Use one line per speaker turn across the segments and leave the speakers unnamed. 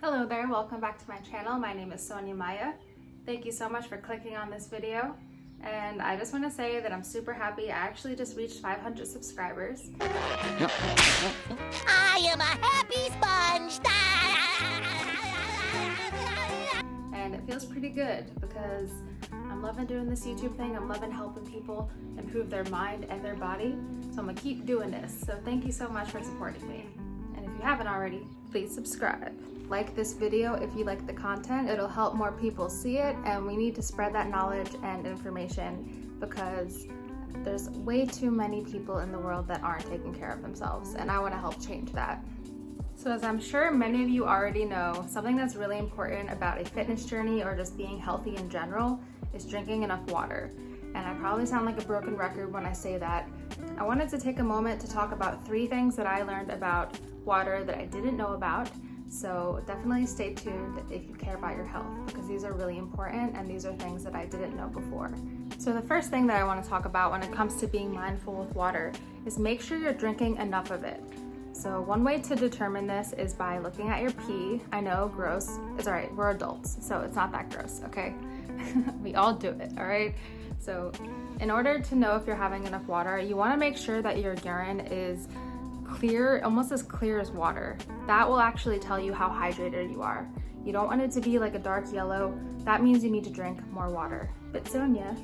Hello there, welcome back to my channel. My name is Sonia Maya. Thank you so much for clicking on this video. And I just want to say that I'm super happy. I actually just reached 500 subscribers.
I am a happy sponge.
And it feels pretty good because I'm loving doing this YouTube thing. I'm loving helping people improve their mind and their body. So I'm gonna keep doing this. So thank you so much for supporting me. And if you haven't already, please subscribe. Like this video if you like the content. It'll help more people see it, and we need to spread that knowledge and information because there's way too many people in the world that aren't taking care of themselves, and I want to help change that. So as I'm sure many of you already know, something that's really important about a fitness journey or just being healthy in general is drinking enough water. And I probably sound like a broken record when I say that. I wanted to take a moment to talk about 3 things that I learned about water that I didn't know about. So definitely stay tuned if you care about your health, because these are really important and these are things that I didn't know before. So the first thing that I want to talk about when it comes to being mindful with water is make sure you're drinking enough of it. So one way to determine this is by looking at your pee. I know, gross. It's all right, we're adults, so it's not that gross, okay? We all do it, all right? So in order to know if you're having enough water, you want to make sure that your urine is clear, almost as clear as water. That will actually tell you how hydrated you are. You don't want it to be like a dark yellow. That means you need to drink more water. But Sonia,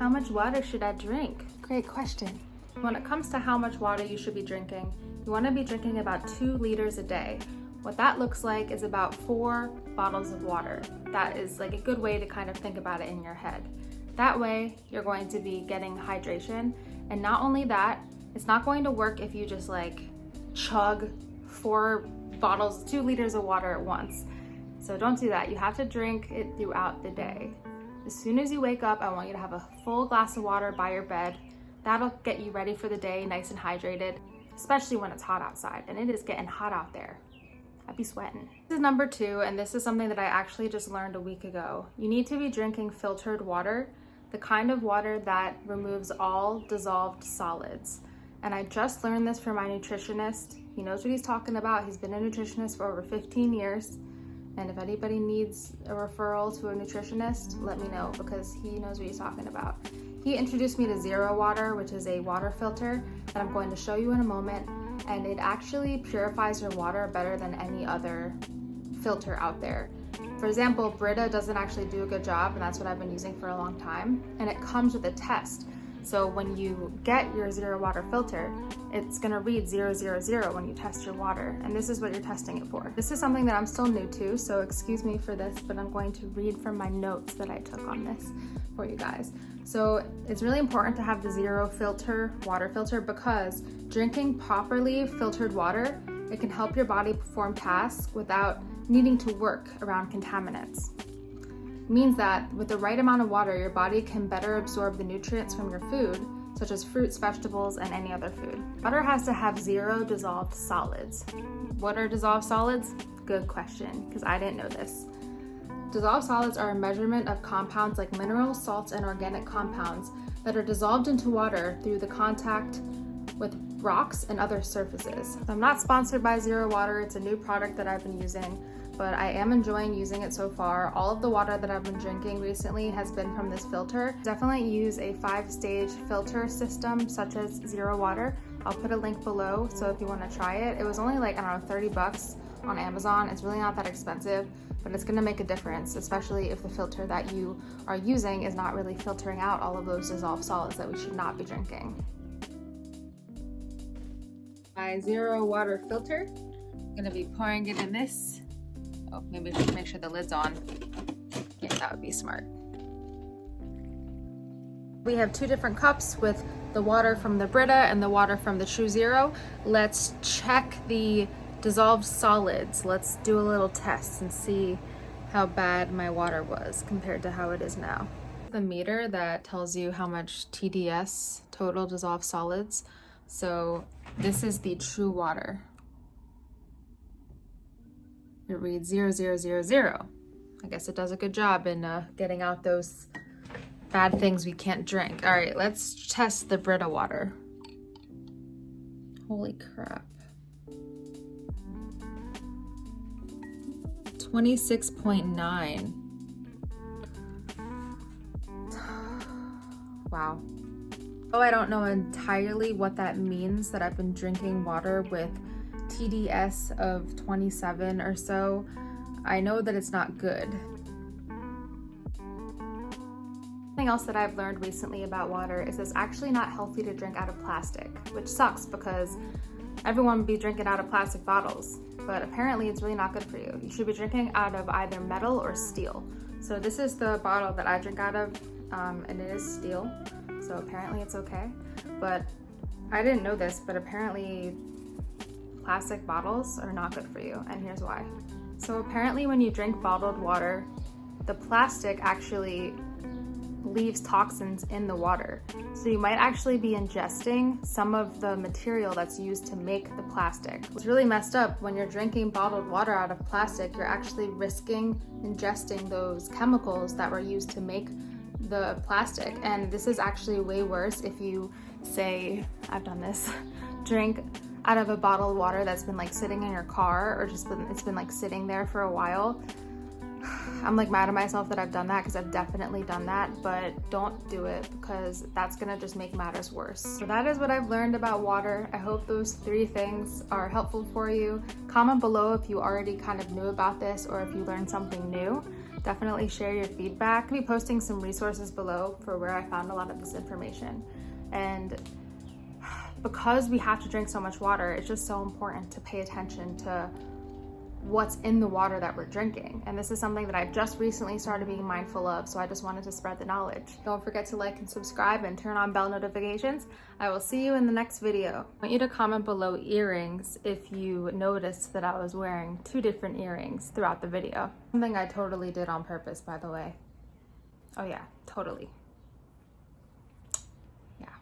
how much water should I drink? Great question. When it comes to how much water you should be drinking, you want to be drinking about 2 liters a day. What that looks like is about 4 bottles of water. That is like a good way to kind of think about it in your head. That way, you're going to be getting hydration. And not only that, it's not going to work if you just like chug 4 bottles, 2 liters of water at once. So don't do that. You have to drink it throughout the day. As soon as you wake up, I want you to have a full glass of water by your bed. That'll get you ready for the day, nice and hydrated, especially when it's hot outside, and it is getting hot out there. I'd be sweating. This is number 2, and this is something that I actually just learned a week ago. You need to be drinking filtered water, the kind of water that removes all dissolved solids. And I just learned this from my nutritionist. He knows what he's talking about. He's been a nutritionist for over 15 years. And if anybody needs a referral to a nutritionist, let me know, because he knows what he's talking about. He introduced me to Zero Water, which is a water filter that I'm going to show you in a moment. And it actually purifies your water better than any other filter out there. For example, Brita doesn't actually do a good job, and that's what I've been using for a long time. And it comes with a test. So when you get your Zero Water filter, it's gonna read 000 when you test your water, and this is what you're testing it for. This is something that I'm still new to, so excuse me for this, but I'm going to read from my notes that I took on this for you guys. So it's really important to have the Zero filter, water filter, because drinking properly filtered water, it can help your body perform tasks without needing to work around contaminants. Means that with the right amount of water, your body can better absorb the nutrients from your food, such as fruits, vegetables, and any other food. Water has to have 0 dissolved solids. What are dissolved solids? Good question, because I didn't know this. Dissolved solids are a measurement of compounds like minerals, salts, and organic compounds that are dissolved into water through the contact with rocks and other surfaces. So I'm not sponsored by Zero Water. It's a new product that I've been using, but I am enjoying using it so far. All of the water that I've been drinking recently has been from this filter. Definitely use a 5-stage filter system such as Zero Water. I'll put a link below, so if you want to try it. It was only like, I don't know, 30 bucks on Amazon. It's really not that expensive, but it's gonna make a difference, especially if the filter that you are using is not really filtering out all of those dissolved solids that we should not be drinking. My Zero Water filter, I'm gonna be pouring it in this. Oh, maybe we should make sure the lid's on. Yeah, that would be smart. We have 2 different cups with the water from the Brita and the water from the True Zero. Let's check the dissolved solids. Let's do a little test and see how bad my water was compared to how it is now. The meter that tells you how much TDS, total dissolved solids. So this is the True Water. It reads 000. I guess it does a good job in getting out those bad things we can't drink. All right, let's test the Brita water. Holy crap. 26.9. Wow. Oh, I don't know entirely what that means that I've been drinking water with TDS of 27 or so. I know that it's not good. Something else that I've learned recently about water is it's actually not healthy to drink out of plastic, which sucks because everyone would be drinking out of plastic bottles, but apparently it's really not good for you. You should be drinking out of either metal or steel. So this is the bottle that I drink out of, and it is steel, so apparently it's okay. But I didn't know this, but apparently plastic bottles are not good for you, and here's why. So apparently when you drink bottled water, the plastic actually leaves toxins in the water. So you might actually be ingesting some of the material that's used to make the plastic. It's really messed up. When you're drinking bottled water out of plastic, you're actually risking ingesting those chemicals that were used to make the plastic. And this is actually way worse if you say, I've done this, drink out of a bottle of water that's been like sitting in your car or it's been like sitting there for a while. I'm like mad at myself that I've done that because I've definitely done that, but don't do it because that's gonna just make matters worse. So that is what I've learned about water. I hope those 3 things are helpful for you. Comment below if you already kind of knew about this or if you learned something new. Definitely share your feedback. I'll be posting some resources below for where I found a lot of this information. And because we have to drink so much water, it's just so important to pay attention to what's in the water that we're drinking. And this is something that I've just recently started being mindful of, so I just wanted to spread the knowledge. Don't forget to like and subscribe and turn on bell notifications. I will see you in the next video. I want you to comment below earrings if you noticed that I was wearing 2 different earrings throughout the video. Something I totally did on purpose, by the way. Oh yeah, totally. Yeah.